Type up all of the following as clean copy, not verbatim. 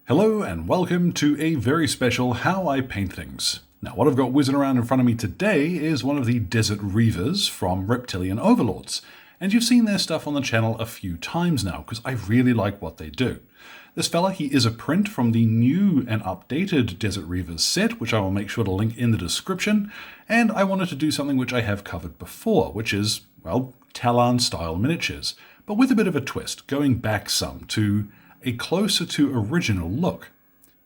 Hello and welcome to a very special How I Paint Things. Now what I've got whizzing around in front of me today is one of the Desert Reavers from Reptilian Overlords. And you've seen their stuff on the channel a few times now because I really like what they do. This fella, he is a print from the new and updated Desert Reavers set, which I will make sure to link in the description. And I wanted to do something which I have covered before, which is, well, Tallarn style miniatures, but with a bit of a twist, going back some to a closer to original look.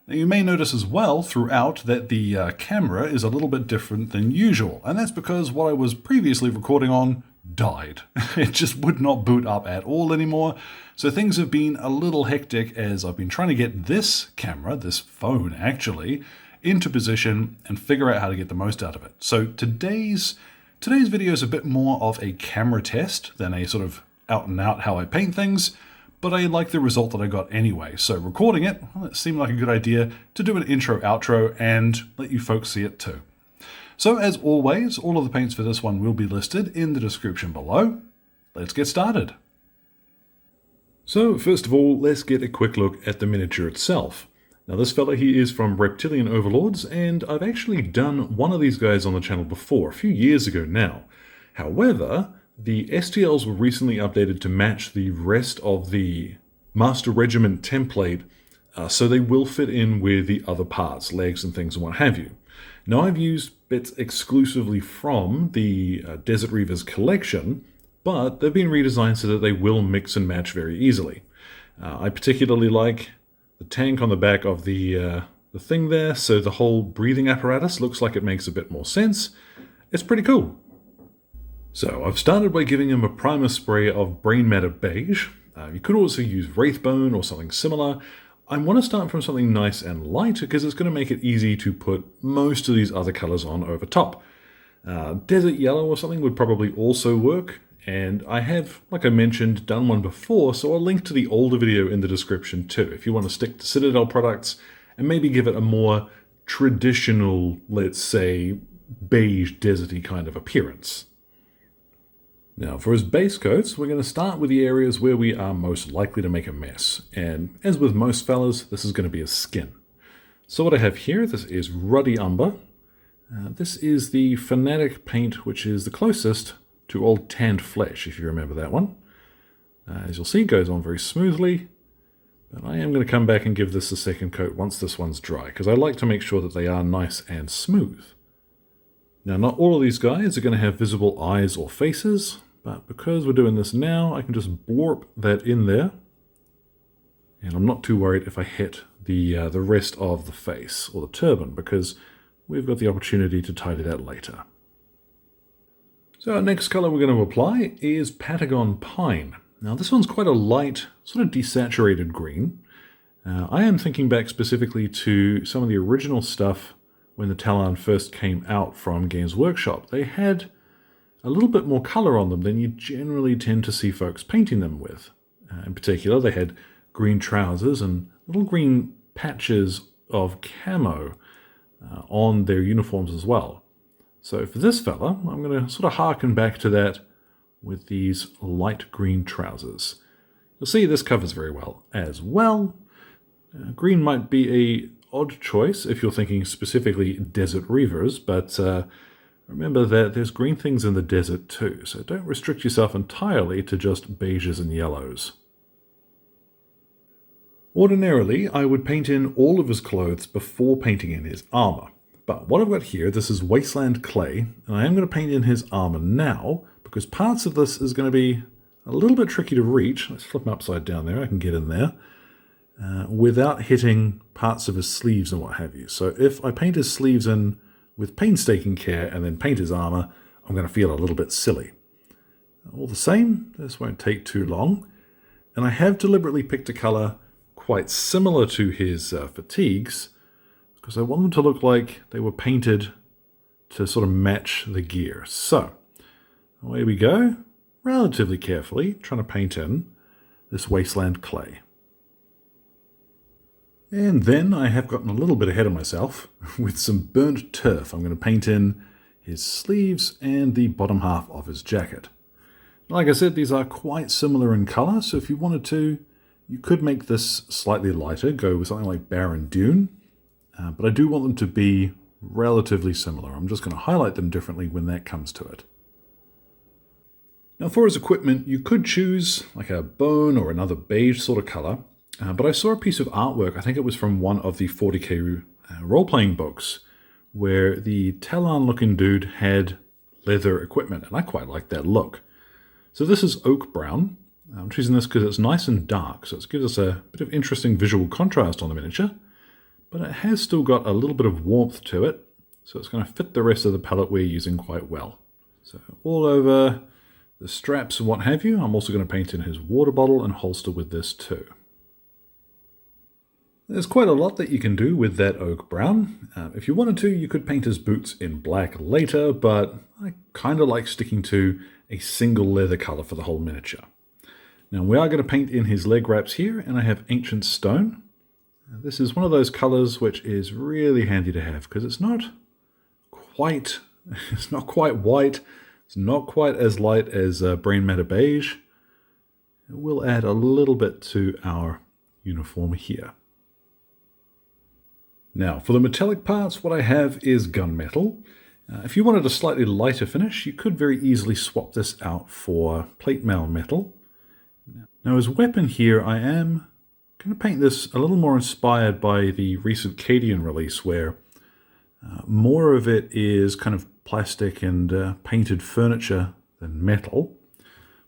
Now you may notice as well throughout that the camera is a little bit different than usual, and that's because what I was previously recording on died. It just would not boot up at all anymore, so things have been a little hectic as I've been trying to get this camera, this phone actually, into position and figure out how to get the most out of it. So today's video is a bit more of a camera test than a sort of out and out how I paint things, but I like the result that I got anyway. So recording it, well, it seemed like a good idea to do an intro outro and let you folks see it too. So as always, all of the paints for this one will be listed in the description below. Let's get started. So first of all, let's get a quick look at the miniature itself. Now this fella he is from Reptilian Overlords, and I've actually done one of these guys on the channel before, a few years ago now. However, the STLs were recently updated to match the rest of the Master Regiment template, so they will fit in with the other parts, legs and things and what have you. Now I've used bits exclusively from the Desert Reavers collection, but they've been redesigned so that they will mix and match very easily. I particularly like the tank on the back of the thing there, so the whole breathing apparatus looks like it makes a bit more sense. It's pretty cool. So I've started by giving him a primer spray of Brain Matter Beige. You could also use Wraithbone or something similar. I want to start from something nice and light because it's going to make it easy to put most of these other colors on over top. Desert Yellow or something would probably also work, and I have, like I mentioned, done one before, so I'll link to the older video in the description too if you want to stick to Citadel products and maybe give it a more traditional, let's say, beige deserty kind of appearance. Now for his base coats, we're going to start with the areas where we are most likely to make a mess. And as with most fellas, this is going to be his skin. So what I have here, this is Ruddy Umber. This is the Fanatic paint, which is the closest to Old Tanned Flesh, if you remember that one. As you'll see, it goes on very smoothly. But I am going to come back and give this a second coat once this one's dry, because I like to make sure that they are nice and smooth. Now not all of these guys are going to have visible eyes or faces, but because we're doing this now, I can just blorp that in there. And I'm not too worried if I hit the rest of the face or the turban, because we've got the opportunity to tidy that later. So our next color we're going to apply is Patagon Pine. Now this one's quite a light, sort of desaturated green. I am thinking back specifically to some of the original stuff when the Tallarn first came out from Games Workshop. They had a little bit more color on them than you generally tend to see folks painting them with. In particular, they had green trousers and little green patches of camo on their uniforms as well. So for this fella, I'm going to sort of harken back to that with these light green trousers. You'll see this covers very well as well. Green might be an odd choice if you're thinking specifically Desert Reavers, but remember that there's green things in the desert too, so don't restrict yourself entirely to just beiges and yellows. Ordinarily, I would paint in all of his clothes before painting in his armor. But what I've got here, this is Wasteland Clay, and I am going to paint in his armor now, because parts of this is going to be a little bit tricky to reach. Let's flip him upside down there, I can get in there, without hitting parts of his sleeves and what have you. So if I paint his sleeves in with painstaking care and then paint his armor, I'm going to feel a little bit silly. All the same, this won't take too long. And I have deliberately picked a color quite similar to his fatigues, because I want them to look like they were painted to sort of match the gear. So, away we go, relatively carefully, trying to paint in this Wasteland Clay. And then I have gotten a little bit ahead of myself with some burnt turf. I'm going to paint in his sleeves and the bottom half of his jacket. Like I said, these are quite similar in color, so if you wanted to, You could make this slightly lighter, go with something like Barren Dune, but I do want them to be relatively similar. I'm just going to highlight them differently when that comes to it. Now for his equipment, you could choose like a bone or another beige sort of color, but I saw a piece of artwork, I think it was from one of the 40k role-playing books, where the Tallarn looking dude had leather equipment, and I quite like that look. So this is oak brown. I'm choosing this because it's nice and dark, so it gives us a bit of interesting visual contrast on the miniature, but it has still got a little bit of warmth to it, so it's going to fit the rest of the palette we're using quite well. So all over the straps and what have you. I'm also going to paint in his water bottle and holster with this too. There's quite a lot that you can do with that oak brown. If you wanted to, you could paint his boots in black later, but I kind of like sticking to a single leather color for the whole miniature. Now we are going to paint in his leg wraps here, and I have Ancient Stone. This is one of those colors which is really handy to have because it's not quite white. It's not quite as light as Brain Matter Beige. It will add a little bit to our uniform here. Now, for the metallic parts, what I have is gunmetal. If you wanted a slightly lighter finish, you could very easily swap this out for plate mail metal. Now, as weapon here, I am going to paint this a little more inspired by the recent Cadian release, where more of it is kind of plastic and painted furniture than metal.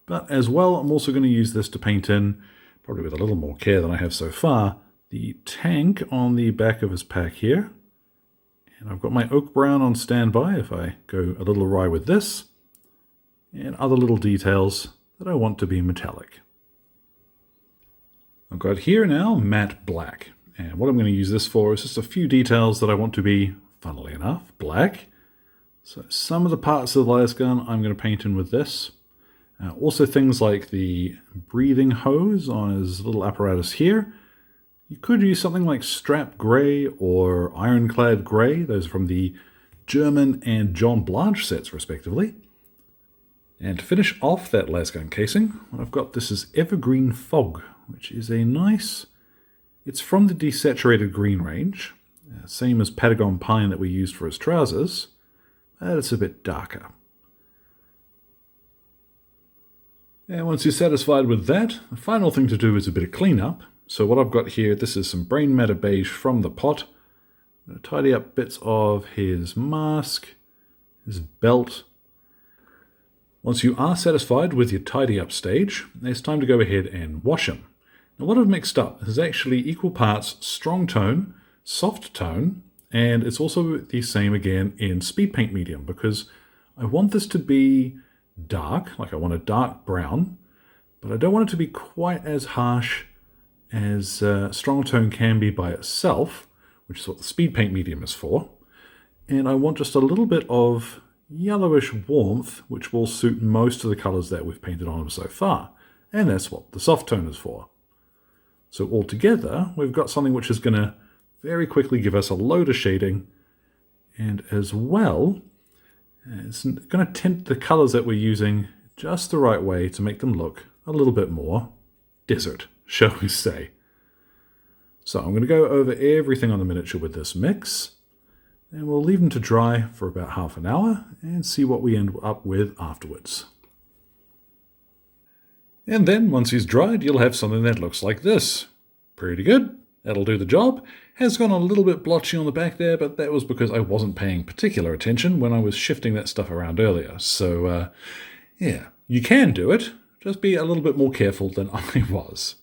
But as well, I'm also going to use this to paint in, probably with a little more care than I have so far, the tank on the back of his pack here. And I've got my oak brown on standby if I go a little awry with this, and other little details that I want to be metallic. I've got here now matte black, and what I'm going to use this for is just a few details that I want to be, funnily enough, black. So some of the parts of the las gun I'm going to paint in with this. Also things like the breathing hose on his little apparatus here. You could use something like Strap Grey or Ironclad Grey. Those are from the German and John Blanche sets, respectively. And to finish off that lasgun casing, what I've got, this is Evergreen Fog, which is a nice... It's from the desaturated green range, same as Patagon Pine that we used for his trousers, but it's a bit darker. And once you're satisfied with that, the final thing to do is a bit of cleanup. So what I've got here, this is some Brain Matter Beige from the pot. I'm going to tidy up bits of his mask, his belt. Once you are satisfied with your tidy up stage, it's time to go ahead and wash them. Now what I've mixed up is actually equal parts strong tone, soft tone, and it's also the same again in speed paint medium, because I want this to be dark, like I want a dark brown, but I don't want it to be quite as harsh as strong tone can be by itself, which is what the speed paint medium is for. And I want just a little bit of yellowish warmth, which will suit most of the colors that we've painted on them so far. And that's what the soft tone is for. So altogether, we've got something which is going to very quickly give us a load of shading, and as well, it's going to tint the colors that we're using just the right way to make them look a little bit more desert, shall we say. So I'm going to go over everything on the miniature with this mix, and we'll leave them to dry for about half an hour and see what we end up with afterwards. And then once he's dried, you'll have something that looks like this. Pretty good. That'll do the job. Has gone a little bit blotchy on the back there, but that was because I wasn't paying particular attention when I was shifting that stuff around earlier. So, yeah, you can do it. Just be a little bit more careful than I was.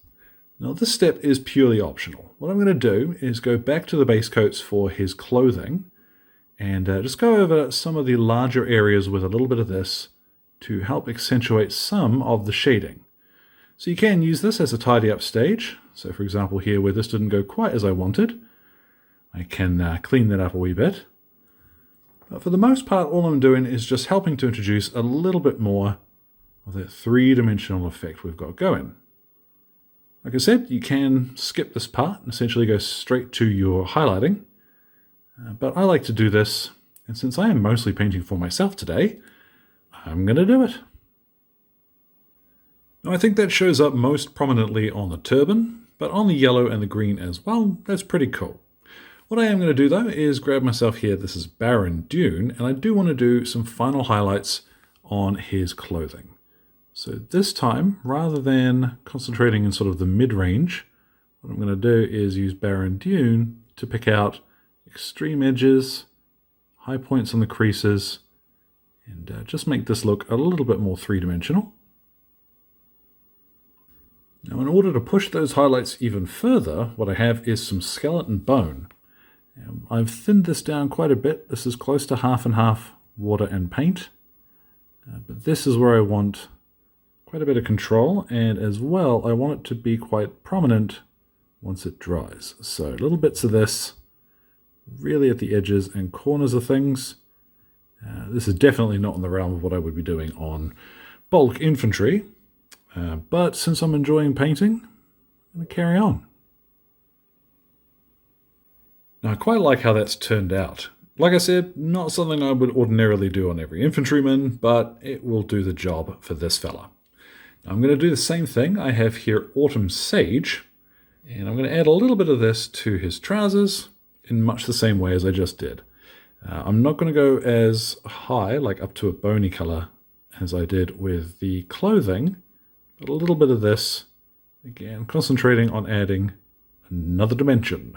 Now, this step is purely optional. What I'm going to do is go back to the base coats for his clothing and just go over some of the larger areas with a little bit of this to help accentuate some of the shading. So you can use this as a tidy up stage. So for example here, where this didn't go quite as I wanted, I can clean that up a wee bit. But for the most part, all I'm doing is just helping to introduce a little bit more of that three-dimensional effect we've got going. Like I said, you can skip this part and essentially go straight to your highlighting. But I like to do this, and since I am mostly painting for myself today, I'm going to do it. Now, I think that shows up most prominently on the turban, but on the yellow and the green as well, that's pretty cool. What I am going to do though is grab myself here, this is Barren Dune, and I do want to do some final highlights on his clothing. So this time, rather than concentrating in sort of the mid-range, what I'm going to do is use Barren Dune to pick out extreme edges, high points on the creases, and just make this look a little bit more three-dimensional. Now, in order to push those highlights even further, what I have is some skeleton bone. I've thinned this down quite a bit. This is close to half and half water and paint. But this is where I want quite a bit of control, and as well, I want it to be quite prominent once it dries. So little bits of this, really at the edges and corners of things. This is definitely not in the realm of what I would be doing on bulk infantry. But since I'm enjoying painting, I'm going to carry on. Now, I quite like how that's turned out. Like I said, not something I would ordinarily do on every infantryman, but it will do the job for this fella. Now, I'm going to do the same thing. I have here Autumn Sage, and I'm going to add a little bit of this to his trousers in much the same way as I just did. I'm not going to go as high, like up to a bony color, as I did with the clothing, but a little bit of this, again, concentrating on adding another dimension.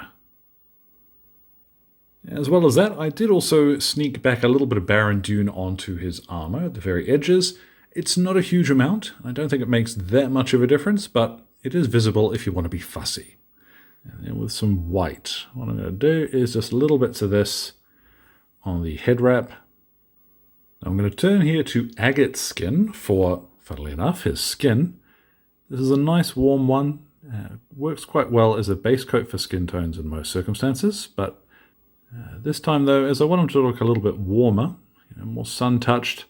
As well as that, I did also sneak back a little bit of Barren Dune onto his armor at the very edges. It's not a huge amount. I don't think it makes that much of a difference, but it is visible if you want to be fussy. And then with some white, what I'm going to do is just little bits of this on the head wrap. I'm going to turn here to agate skin for, funnily enough, his skin. This is a nice warm one. Works quite well as a base coat for skin tones in most circumstances, but this time though, as I want him to look a little bit warmer, more sun-touched,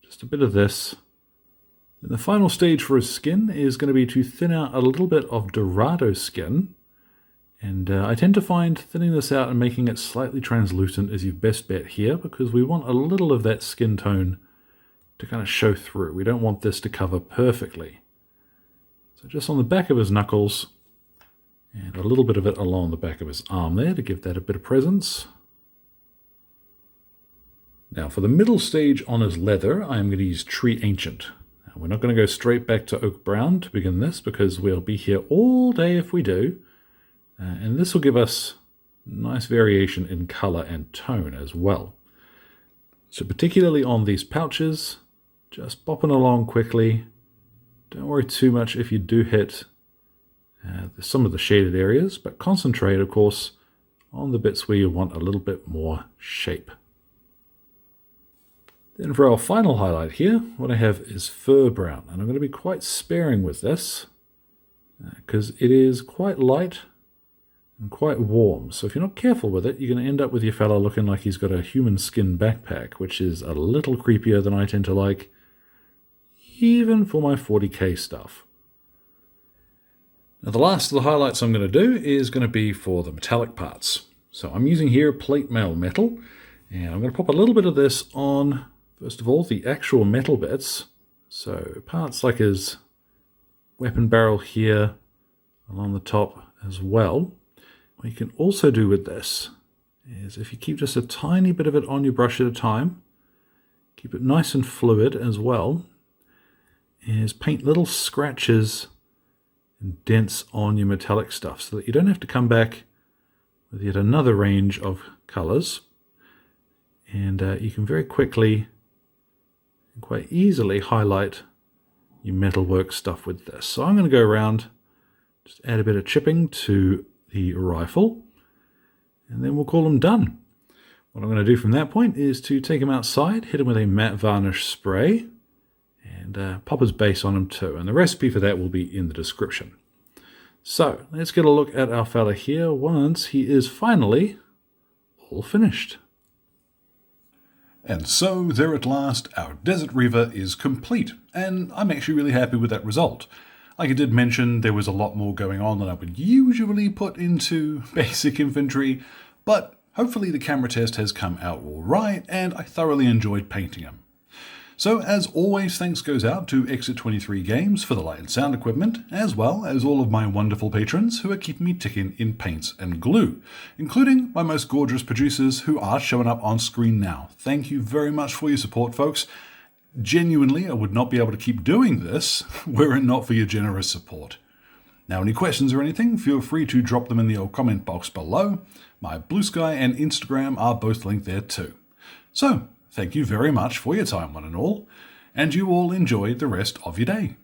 just a bit of this. And the final stage for his skin is going to be to thin out a little bit of Dorado skin. And I tend to find thinning this out and making it slightly translucent is your best bet here, because we want a little of that skin tone to kind of show through. We don't want this to cover perfectly. So just on the back of his knuckles, and a little bit of it along the back of his arm there to give that a bit of presence. Now for the middle stage on his leather, I am going to use Tree Ancient. Now, we're not going to go straight back to Oak Brown to begin this, because we'll be here all day if we do. And this will give us nice variation in color and tone as well. So particularly on these pouches, just bopping along quickly. Don't worry too much if you do hit some of the shaded areas, but concentrate, of course, on the bits where you want a little bit more shape. Then for our final highlight here, what I have is Fur Brown, and I'm going to be quite sparing with this, because it is quite light and quite warm. So if you're not careful with it, you're going to end up with your fella looking like he's got a human skin backpack, which is a little creepier than I tend to like, even for my 40k stuff. Now the last of the highlights I'm going to do is going to be for the metallic parts. So I'm using here plate mail metal, and I'm going to pop a little bit of this on, first of all, the actual metal bits. So parts like his weapon barrel here along the top as well. What you can also do with this is if you keep just a tiny bit of it on your brush at a time, keep it nice and fluid as well, is paint little scratches and dents on your metallic stuff so that you don't have to come back with yet another range of colors. And you can very quickly and quite easily highlight your metalwork stuff with this. So I'm going to go around, just add a bit of chipping to the rifle, and then we'll call them done. What I'm going to do from that point is to take them outside, hit them with a matte varnish spray, and pop his base on them too. And the recipe for that will be in the description. So let's get a look at our fella here once he is finally all finished. And so there at last, our Desert Reaver is complete, and I'm actually really happy with that result. Like I did mention, there was a lot more going on than I would usually put into basic infantry, but hopefully the camera test has come out all right, and I thoroughly enjoyed painting him. So as always, thanks goes out to Exit 23 Games for the light and sound equipment, as well as all of my wonderful patrons who are keeping me ticking in paints and glue, including my most gorgeous producers who are showing up on screen now. Thank you very much for your support, folks. Genuinely, I would not be able to keep doing this were it not for your generous support. Now, any questions or anything, feel free to drop them in the old comment box below. My Blue Sky and Instagram are both linked there too. So, thank you very much for your time, one and all, and you all enjoy the rest of your day.